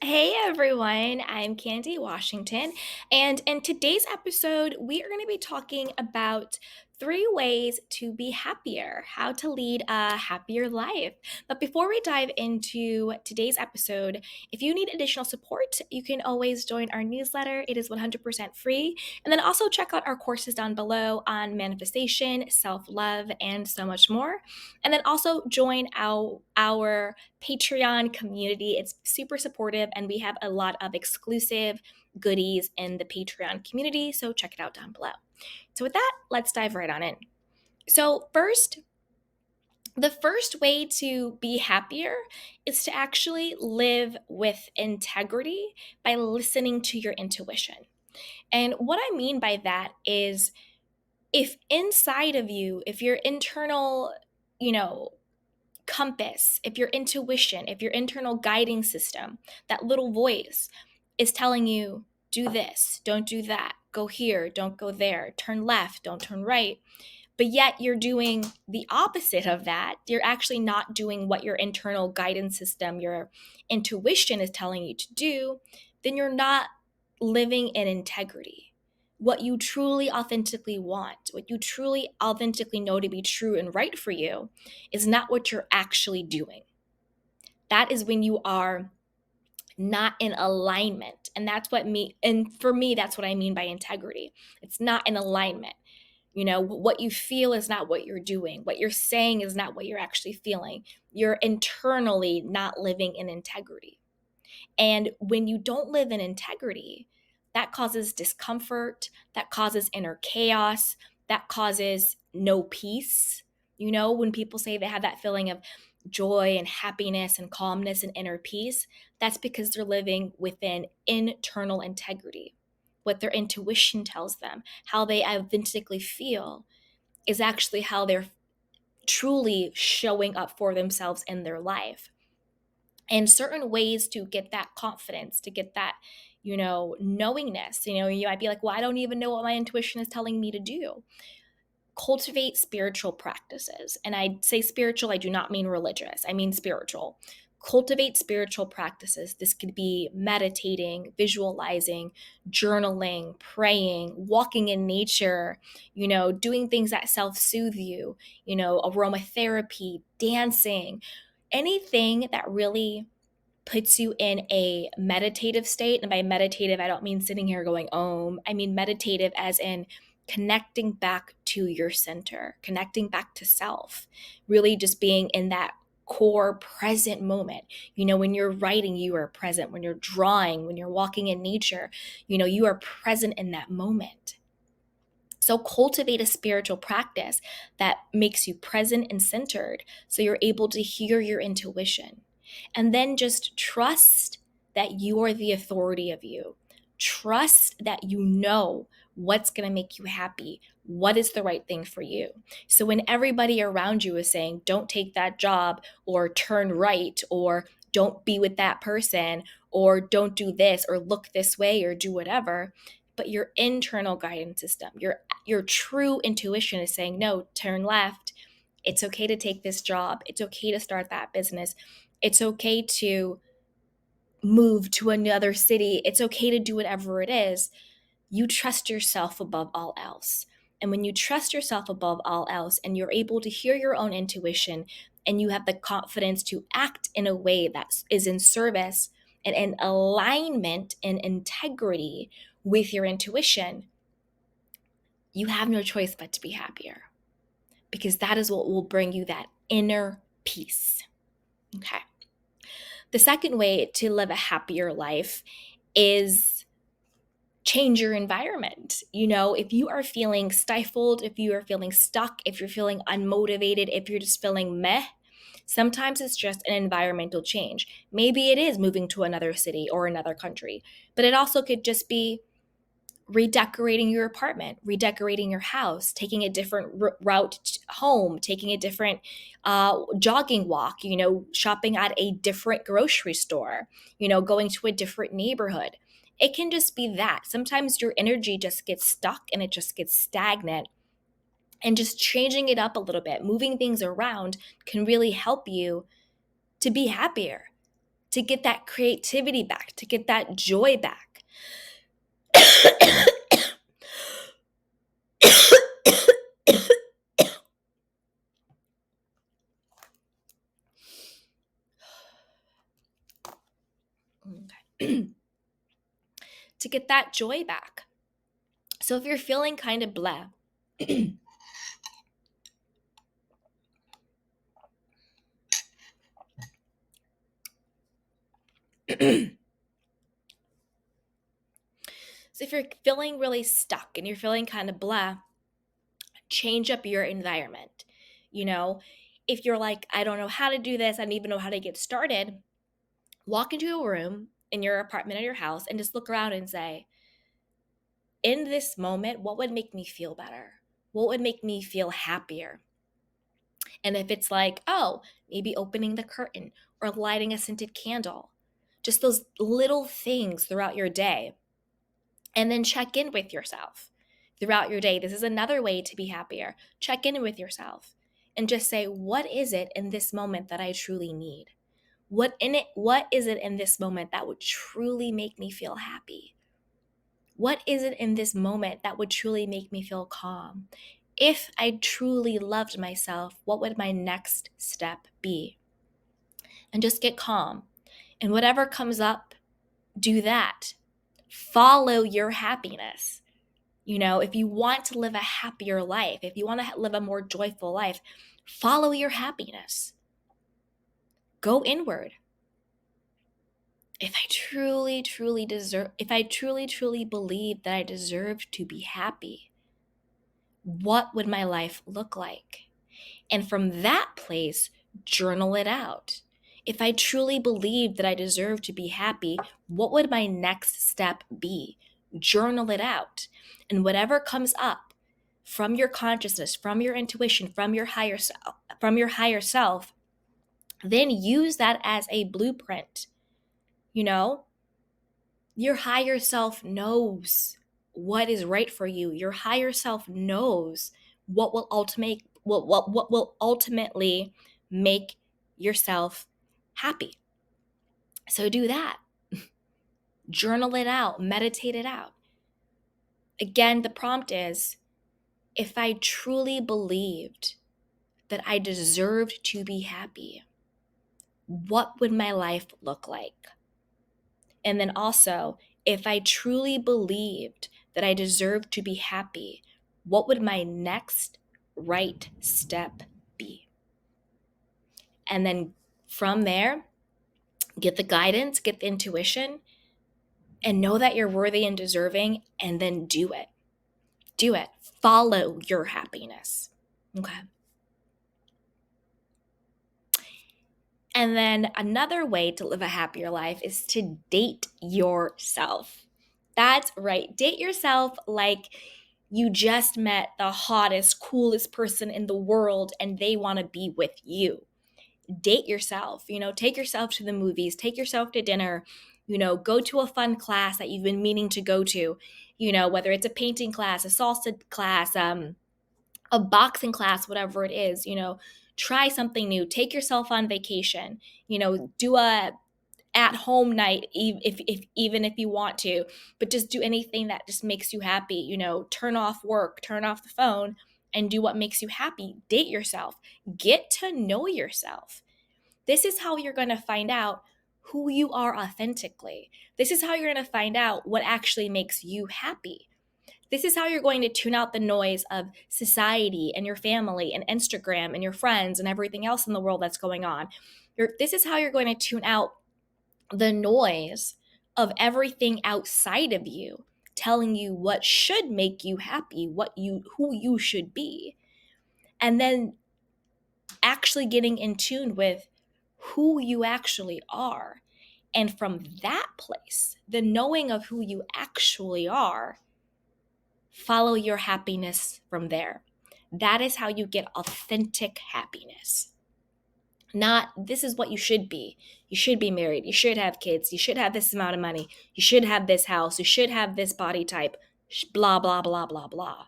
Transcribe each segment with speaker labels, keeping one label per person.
Speaker 1: Hey everyone, I'm Candy Washington, and in today's episode, we are going to be talking about 3 ways to be happier, how to lead a happier life. But before we dive into today's episode, if you need additional support, you can always join our newsletter. It is 100% free. And then also check out our courses down below on manifestation, self love, and so much more. And then also join our Patreon community. It's super supportive, and we have a lot of exclusive goodies in the Patreon community. So check it out down below. So, with that, let's dive right on in. So, the first way to be happier is to actually live with integrity by listening to your intuition. And what I mean by that is if inside of you, if your internal, you know, compass, if your intuition, if your internal guiding system, that little voice is telling you, do this, don't do that, go here, don't go there, turn left, don't turn right, but yet you're doing the opposite of that. You're actually not doing what your internal guidance system, your intuition is telling you to do, then you're not living in integrity. What you truly authentically want, what you truly authentically know to be true and right for you, is not what you're actually doing. That is when you are not in alignment. And for me, that's what I mean by integrity. It's not in alignment. What you feel is not what you're doing. What you're saying is not what you're actually feeling. You're internally not living in integrity. And when you don't live in integrity, that causes discomfort, that causes inner chaos, that causes no peace. When people say they have that feeling of joy and happiness and calmness and inner peace, that's because they're living within internal integrity. What their intuition tells them, how they authentically feel, is actually how they're truly showing up for themselves in their life. And certain ways to get that confidence, to get that, knowingness. You might be like, well, I don't even know what my intuition is telling me to do. Cultivate spiritual practices. And I say spiritual, I do not mean religious, I mean spiritual. Cultivate spiritual practices. This could be meditating, visualizing, journaling, praying, walking in nature, doing things that self soothe you, aromatherapy, dancing, anything that really puts you in a meditative state. And by meditative, I don't mean sitting here going, I mean meditative as in connecting back to your center, connecting back to self, really just being in that core present moment. When you're writing, you are present. When you're drawing, when you're walking in nature, you are present in that moment. So cultivate a spiritual practice that makes you present and centered so you're able to hear your intuition. And then just trust that you are the authority of you. Trust that you know what's going to make you happy, what is the right thing for you. So when everybody around you is saying, don't take that job, or turn right, or don't be with that person, or don't do this, or look this way, or do whatever, but your internal guidance system, your true intuition is saying, no, turn left. It's okay to take this job. It's okay to start that business. It's okay to move to another city. It's okay to do whatever it is. You trust yourself above all else. And when you trust yourself above all else and you're able to hear your own intuition and you have the confidence to act in a way that is in service and in alignment and integrity with your intuition, you have no choice but to be happier, because that is what will bring you that inner peace. Okay. The second way to live a happier life is change your environment. If you are feeling stifled, if you are feeling stuck, if you're feeling unmotivated, if you're just feeling meh, sometimes it's just an environmental change. Maybe it is moving to another city or another country, but it also could just be redecorating your apartment, redecorating your house, taking a different route home, taking a different jogging walk, shopping at a different grocery store, going to a different neighborhood. It can just be that. Sometimes your energy just gets stuck and it just gets stagnant. And just changing it up a little bit, moving things around can really help you to be happier, to get that creativity back, to get that joy back. Okay. To get that joy back. So if you're feeling kind of blah, so if you're feeling really stuck and you're feeling kind of blah, change up your environment. You know, if you're like, I don't know how to do this, I don't even know how to get started, walk into a room in your apartment or your house and just look around and say, in this moment, what would make me feel better? What would make me feel happier? And if it's like, oh, maybe opening the curtain or lighting a scented candle, just those little things throughout your day. And then check in with yourself throughout your day. This is another way to be happier. Check in with yourself and just say, what is it in this moment that I truly need? What is it in this moment that would truly make me feel happy? What is it in this moment that would truly make me feel calm? If I truly loved myself, what would my next step be? And just get calm. And whatever comes up, do that. Follow your happiness. You know, if you want to live a happier life, if you want to live a more joyful life, follow your happiness. Go inward. If I truly, truly believe that I deserve to be happy, what would my life look like? And from that place, journal it out. If I truly believe that I deserve to be happy, what would my next step be? Journal it out. And whatever comes up from your consciousness, from your intuition, from your higher self, then use that as a blueprint. You know, your higher self knows what is right for you. Your higher self knows what will ultimately make yourself happy. So do that. Journal it out, meditate it out. Again, the prompt is, if I truly believed that I deserved to be happy, what would my life look like? And then also, if I truly believed that I deserved to be happy, what would my next right step be? And then from there, get the guidance, get the intuition, and know that you're worthy and deserving, and then do it. Do it. Follow your happiness. Okay. And then another way to live a happier life is to date yourself. That's right. Date yourself like you just met the hottest, coolest person in the world and they want to be with you. Date yourself, take yourself to the movies, take yourself to dinner, go to a fun class that you've been meaning to go to, whether it's a painting class, a salsa class, a boxing class, whatever it is, try something new, take yourself on vacation, do a at home night, even if you want to, but just do anything that just makes you happy, turn off work, turn off the phone and do what makes you happy. Date yourself, get to know yourself. This is how you're going to find out who you are authentically. This is how you're going to find out what actually makes you happy. This is how you're going to tune out the noise of society and your family and Instagram and your friends and everything else in the world that's going on. This is how you're going to tune out the noise of everything outside of you telling you what should make you happy, who you should be. And then actually getting in tune with who you actually are. And from that place, the knowing of who you actually are, follow your happiness from there. That is how you get authentic happiness. Not, this is what you should be. You should be married. You should have kids. You should have this amount of money. You should have this house. You should have this body type. Blah, blah, blah, blah, blah.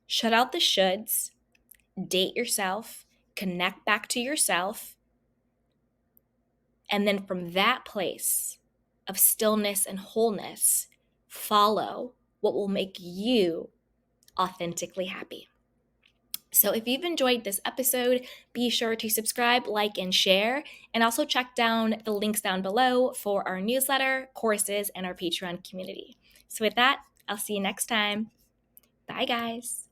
Speaker 1: Shut out the shoulds. Date yourself. Connect back to yourself. And then from that place of stillness and wholeness, follow what will make you authentically happy. So if you've enjoyed this episode, be sure to subscribe, like, and share. And also check down the links down below for our newsletter, courses, and our Patreon community. So with that, I'll see you next time. Bye, guys.